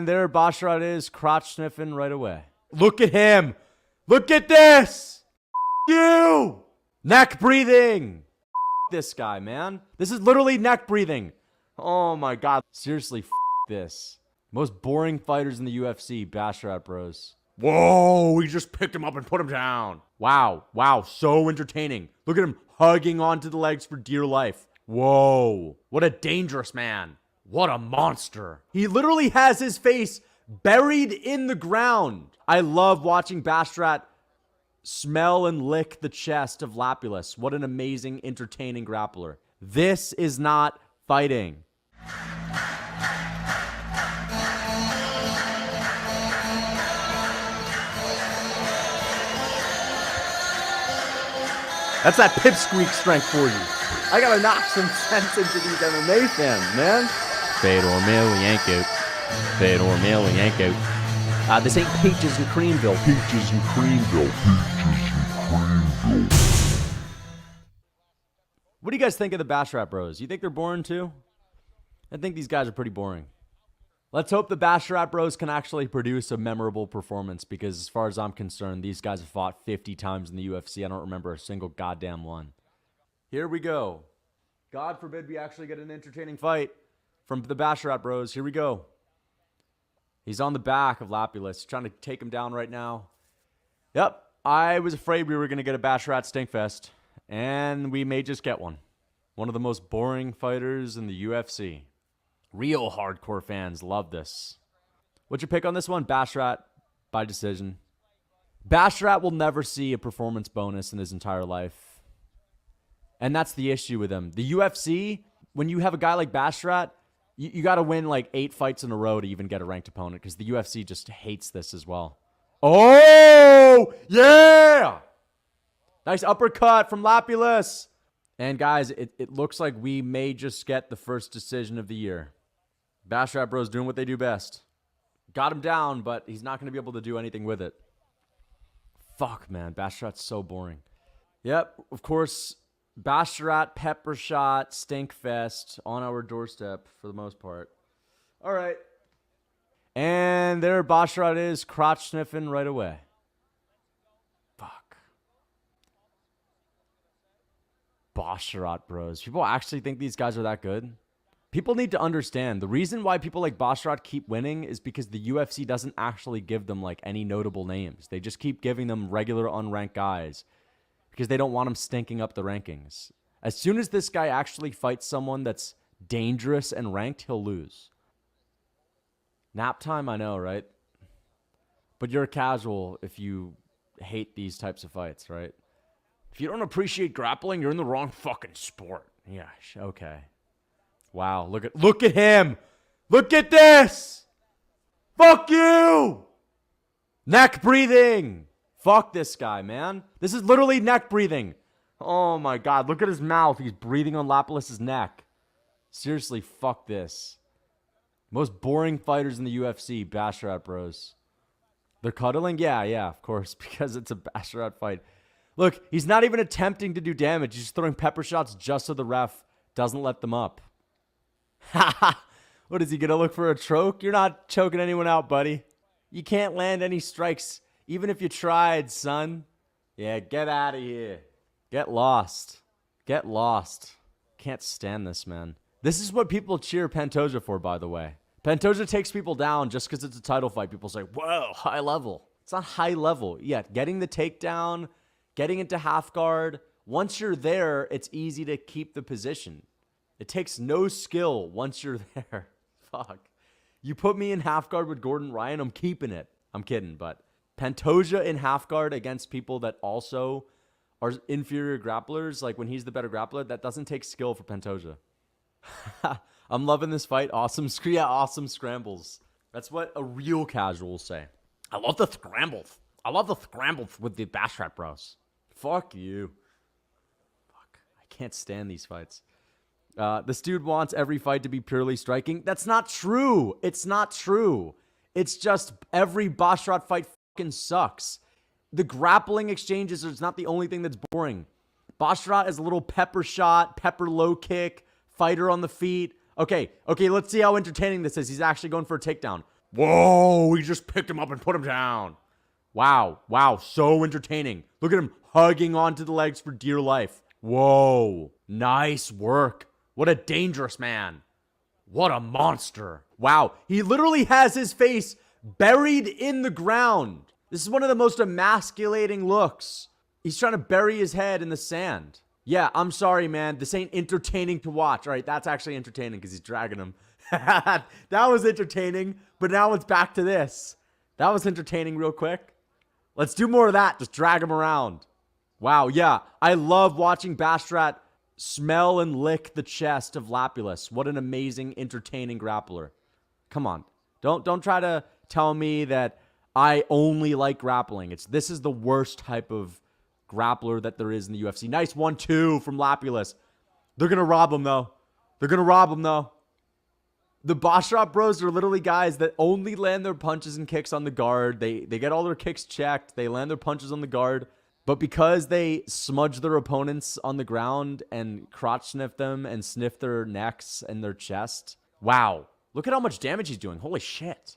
And there Basharat is, crotch sniffing right away. Look at him. Look at this. You. Neck breathing. This guy, man. This is literally neck breathing. Oh my God. Seriously, this. Most boring fighters in the UFC, Basharat bros. Whoa, he just picked him up and put him down. Wow, wow, so entertaining. Look at him hugging onto the legs for dear life. Whoa, what a dangerous man. What a monster. He literally has his face buried in the ground. I love watching Basharat smell and lick the chest of Lapulus. What an amazing, entertaining grappler. This is not fighting. That's that pipsqueak strength for you. I gotta knock some sense into these MMA fans, man. Fedor Emelianenko. Fedor Emelianenko. This ain't Peaches and Creamville. Peaches and Creamville. Peaches and Creamville. What do you guys think of the Basharat bros? You think they're boring too? I think these guys are pretty boring. Let's hope the Basharat bros can actually produce a memorable performance, because as far as I'm concerned, these guys have fought 50 times in the UFC. I don't remember a single goddamn one. Here we go. God forbid we actually get an entertaining fight from the Basharat bros. Here we go. He's on the back of Lapulus, trying to take him down right now. Yep, I was afraid we were going to get a Basharat stinkfest, and we may just get one. One of the most boring fighters in the UFC. Real hardcore fans love this. What's your pick on this one? Basharat by decision. Basharat will never see a performance bonus in his entire life. And that's the issue with him. The UFC, when you have a guy like Basharat, you got to win like 8 fights in a row to even get a ranked opponent, because the UFC just hates this as well. Oh, yeah! Nice uppercut from Lapulus. And guys, it looks like we may just get the first decision of the year. Basharat bros doing what they do best. Got him down, but he's not going to be able to do anything with it. Fuck, man. Basharat's so boring. Yep, of course, Basharat, pepper shot, stinkfest on our doorstep for the most part. All right. And there Basharat is, crotch sniffing right away. Fuck. Basharat bros. People actually think these guys are that good? People need to understand, the reason why people like Basharat keep winning is because the UFC doesn't actually give them like any notable names. They just keep giving them regular unranked guys because they don't want them stinking up the rankings. As soon as this guy actually fights someone that's dangerous and ranked, he'll lose. Nap time, I know, right? But you're a casual if you hate these types of fights, right? If you don't appreciate grappling, you're in the wrong fucking sport. Yeah, okay. Wow, look at him. Look at this. Fuck you. Neck breathing. Fuck this guy, man. This is literally neck breathing. Oh my God, look at his mouth. He's breathing on Lapulus's neck. Seriously, fuck this. Most boring fighters in the UFC, Basharat bros. They're cuddling? Yeah, of course, because it's a Basharat fight. Look, he's not even attempting to do damage. He's just throwing pepper shots just so the ref doesn't let them up. What is he gonna look for, a choke? You're not choking anyone out, buddy. You can't land any strikes, even if you tried, son. Yeah, get out of here. Get lost. Get lost. Can't stand this, man. This is what people cheer Pantoja for, by the way. Pantoja takes people down just because it's a title fight. People say, whoa, high level. It's not high level. Yeah, getting the takedown, getting into half guard. Once you're there, it's easy to keep the position. It takes no skill once you're there. Fuck. You put me in half guard with Gordon Ryan, I'm keeping it. I'm kidding, but Pantoja in half guard against people that also are inferior grapplers, like when he's the better grappler, that doesn't take skill for Pantoja. I'm loving this fight. Awesome scrambles. That's what a real casual will say. I love the scrambles. I love the scrambles with the Basharat bros. Fuck you. Fuck. I can't stand these fights. This dude wants every fight to be purely striking. That's not true. It's not true. It's just every Basharat fight fucking sucks. The grappling exchanges is not the only thing that's boring. Basharat is a little pepper shot, pepper low kick, fighter on the feet. Okay, let's see how entertaining this is. He's actually going for a takedown. Whoa, he just picked him up and put him down. Wow, wow, so entertaining. Look at him hugging onto the legs for dear life. Whoa, nice work. What a dangerous man. What a monster. Wow, he literally has his face buried in the ground. This is one of the most emasculating looks. He's trying to bury his head in the sand. Yeah, I'm sorry, man. This ain't entertaining to watch. All right, that's actually entertaining because he's dragging him. That was entertaining, but now it's back to this. That was entertaining real quick. Let's do more of that. Just drag him around. Wow, yeah. I love watching Basharat smell and lick the chest of Lapulus. What an amazing, entertaining grappler. Come on. Don't try to tell me that I only like grappling. This is the worst type of grappler that there is in the UFC. Nice 1-2 from Lapulus. They're going to rob him, though. They're going to rob him, though. The Basharat bros are literally guys that only land their punches and kicks on the guard. They get all their kicks checked. They land their punches on the guard. But because they smudge their opponents on the ground and crotch sniff them and sniff their necks and their chest. Wow. Look at how much damage he's doing. Holy shit.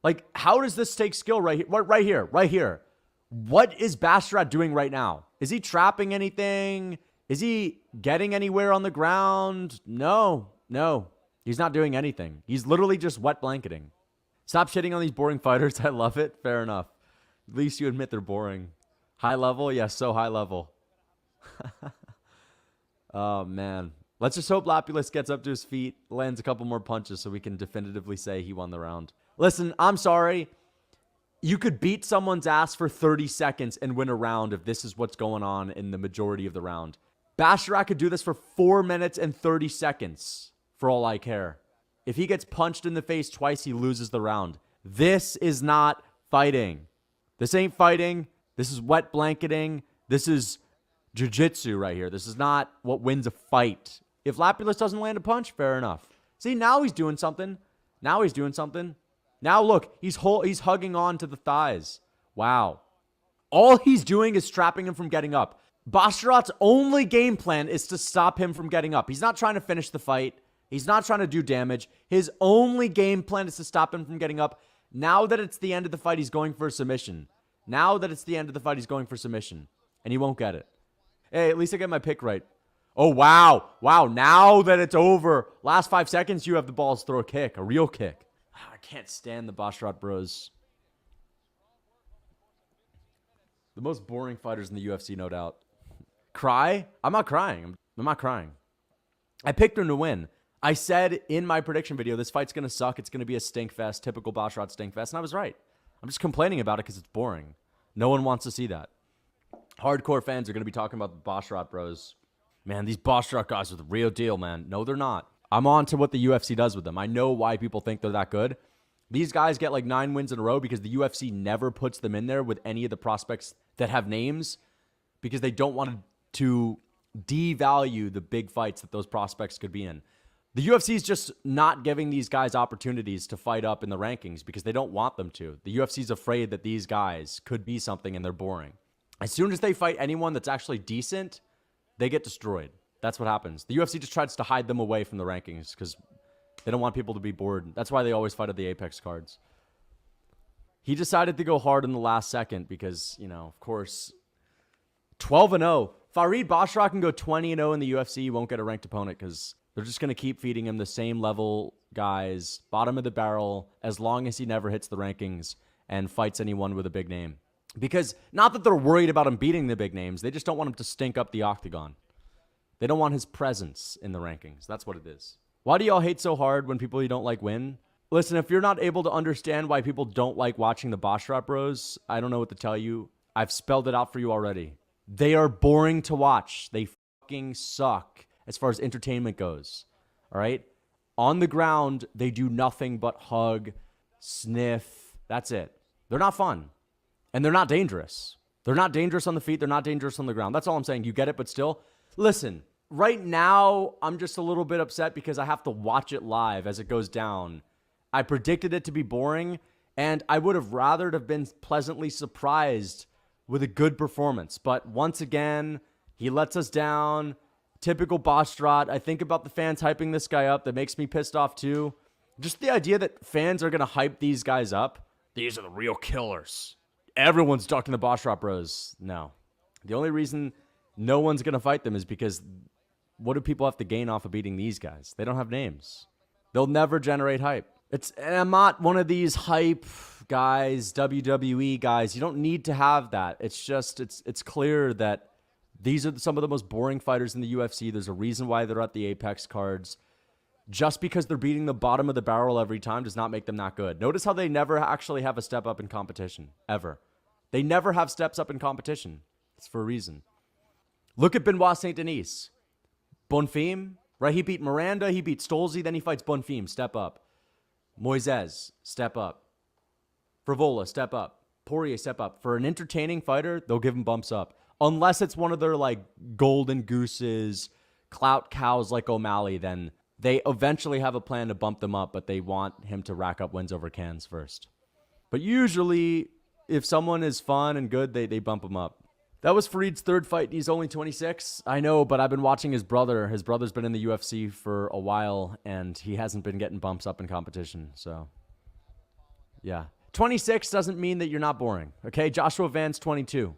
Like, how does this take skill right here? Right here. Right here. What is Basharat doing right now? Is he trapping anything? Is he getting anywhere on the ground? No. No. He's not doing anything. He's literally just wet blanketing. Stop shitting on these boring fighters. I love it. Fair enough. At least you admit they're boring. High level? Yeah, so high level. Oh, man. Let's just hope Lapulus gets up to his feet, lands a couple more punches so we can definitively say he won the round. Listen, I'm sorry. You could beat someone's ass for 30 seconds and win a round if this is what's going on in the majority of the round. Basharat could do this for 4 minutes and 30 seconds. For all I care. If he gets punched in the face twice, he loses the round. This is not fighting. This ain't fighting. This is wet blanketing. This is jiu-jitsu right here. This is not what wins a fight. If Lapulus doesn't land a punch, fair enough. See, now he's doing something. Now he's doing something. Now look, he's hugging on to the thighs. Wow. All he's doing is trapping him from getting up. Basharat's only game plan is to stop him from getting up. He's not trying to finish the fight. He's not trying to do damage. His only game plan is to stop him from getting up. Now that it's the end of the fight, he's going for a submission. Now that it's the end of the fight, he's going for submission. And he won't get it. Hey, at least I get my pick right. Oh, wow. Wow, now that it's over. Last 5 seconds, you have the balls, throw a kick. A real kick. I can't stand the Basharat bros. The most boring fighters in the UFC, no doubt. Cry? I'm not crying. I'm not crying. I picked him to win. I said in my prediction video, this fight's going to suck. It's going to be a stink fest, typical Basharat stink fest. And I was right. I'm just complaining about it because it's boring. No one wants to see that. Hardcore fans are going to be talking about the Basharat bros. Man, these Basharat guys are the real deal, man. No, they're not. I'm on to what the UFC does with them. I know why people think they're that good. These guys get like 9 wins in a row because the UFC never puts them in there with any of the prospects that have names because they don't want to devalue the big fights that those prospects could be in. The UFC is just not giving these guys opportunities to fight up in the rankings because they don't want them to. The UFC is afraid that these guys could be something and they're boring. As soon as they fight anyone that's actually decent, they get destroyed. That's what happens. The UFC just tries to hide them away from the rankings because they don't want people to be bored. That's why they always fight at the Apex cards. He decided to go hard in the last second because, you know, of course, 12-0. Farid Basharat can go 20-0 in the UFC. He won't get a ranked opponent because they're just going to keep feeding him the same level guys, bottom of the barrel, as long as he never hits the rankings and fights anyone with a big name. Because not that they're worried about him beating the big names. They just don't want him to stink up the octagon. They don't want his presence in the rankings. That's what it is. Why do y'all hate so hard when people you don't like win? Listen, if you're not able to understand why people don't like watching the Basharat bros, I don't know what to tell you. I've spelled it out for you already. They are boring to watch. They fucking suck as far as entertainment goes. All right? On the ground, they do nothing but hug, sniff. That's it. They're not fun. And they're not dangerous. They're not dangerous on the feet. They're not dangerous on the ground. That's all I'm saying. You get it, but still. Listen, right now, I'm just a little bit upset because I have to watch it live as it goes down. I predicted it to be boring, and I would have rather have been pleasantly surprised with a good performance. But once again, he lets us down. Typical Basharat. I think about the fans hyping this guy up. That makes me pissed off too. Just the idea that fans are going to hype these guys up. These are the real killers. Everyone's ducking the Basharat bros. No. The only reason no one's going to fight them is because what do people have to gain off of beating these guys? They don't have names. They'll never generate hype. And I'm not one of these hype guys, WWE guys. You don't need to have that. It's just, it's clear that these are some of the most boring fighters in the UFC. There's a reason why they're at the Apex cards. Just because they're beating the bottom of the barrel every time does not make them not good. Notice how they never actually have a step up in competition, ever. They never have steps up in competition. It's for a reason. Look at Benoit Saint Denis. Bonfim, right? He beat Miranda, he beat Stolze, then he fights Bonfim, step up. Moises, step up. Frivola, step up. Poirier, step up. For an entertaining fighter, they'll give him bumps up. Unless it's one of their, like, golden gooses, clout cows like O'Malley, then they eventually have a plan to bump them up, but they want him to rack up wins over cans first. But usually, if someone is fun and good, they bump him up. That was Farid's third fight. He's only 26. I know, but I've been watching his brother. His brother's been in the UFC for a while, and he hasn't been getting bumps up in competition. So, yeah. 26 doesn't mean that you're not boring, okay? Joshua Van's 22.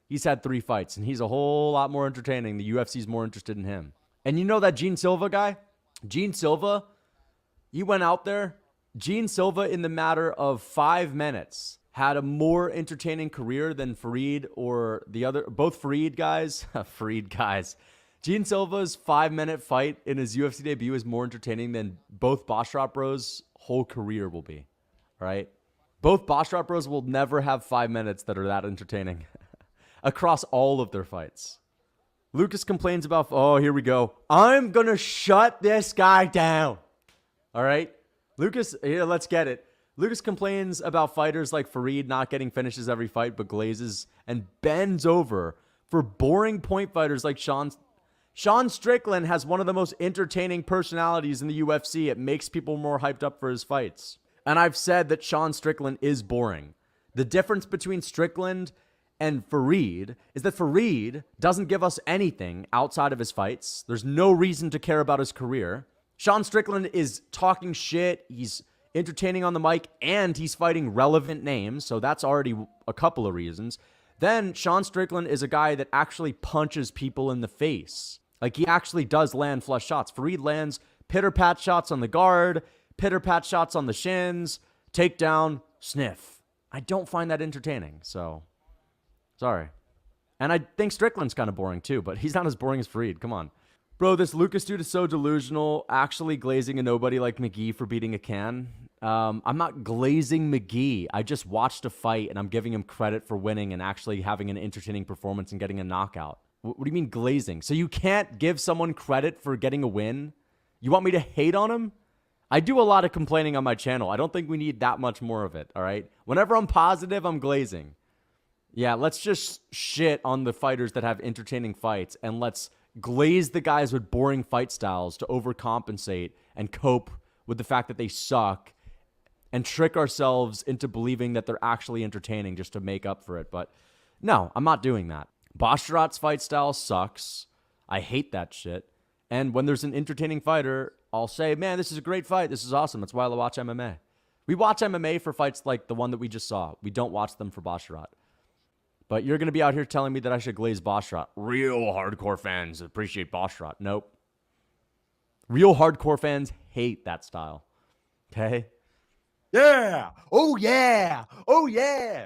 He's had 3 fights, and he's a whole lot more entertaining. The UFC's more interested in him. And you know that Gene Silva guy? Gene Silva, he went out there. Gene Silva, in the matter of 5 minutes, had a more entertaining career than Farid or the other, both Farid guys. Farid guys. Gene Silva's 5-minute fight in his UFC debut is more entertaining than both Basharat bros' whole career will be. All right? Both Basharat bros will never have 5 minutes that are that entertaining across all of their fights. Lucas complains about, oh, here we go. I'm going to shut this guy down. All right? Lucas, here, let's get it. Lucas complains about fighters like Farid not getting finishes every fight, but glazes and bends over for boring point fighters like Sean. Sean Strickland has one of the most entertaining personalities in the UFC. It makes people more hyped up for his fights. And I've said that Sean Strickland is boring. The difference between Strickland and Farid is that Farid doesn't give us anything outside of his fights. There's no reason to care about his career. Sean Strickland is talking shit. He's entertaining on the mic, and he's fighting relevant names, so that's already a couple of reasons. Then Sean Strickland is a guy that actually punches people in the face. Like, he actually does land flush shots. Farid lands pitter-pat shots on the guard, pitter-pat shots on the shins, takedown, sniff. I don't find that entertaining, so sorry. And I think Strickland's kind of boring too, but he's not as boring as Farid. Come on. Bro, this Lucas dude is so delusional, actually glazing a nobody like McGee for beating a can. I'm not glazing McGee. I just watched a fight, and I'm giving him credit for winning and actually having an entertaining performance and getting a knockout. What do you mean glazing? So you can't give someone credit for getting a win? You want me to hate on him? I do a lot of complaining on my channel. I don't think we need that much more of it, all right? Whenever I'm positive, I'm glazing. Yeah, let's just shit on the fighters that have entertaining fights, and let's glaze the guys with boring fight styles to overcompensate and cope with the fact that they suck and trick ourselves into believing that they're actually entertaining just to make up for it. But no, I'm not doing that. Basharat's fight style sucks. I hate that shit. And when there's an entertaining fighter, I'll say, man, this is a great fight. This is awesome. That's why I watch MMA. We watch MMA for fights like the one that we just saw. We don't watch them for Basharat. But you're going to be out here telling me that I should glaze Basharat. Real hardcore fans appreciate Basharat. Nope. Real hardcore fans hate that style. Okay? Yeah. Oh, yeah. Oh, yeah.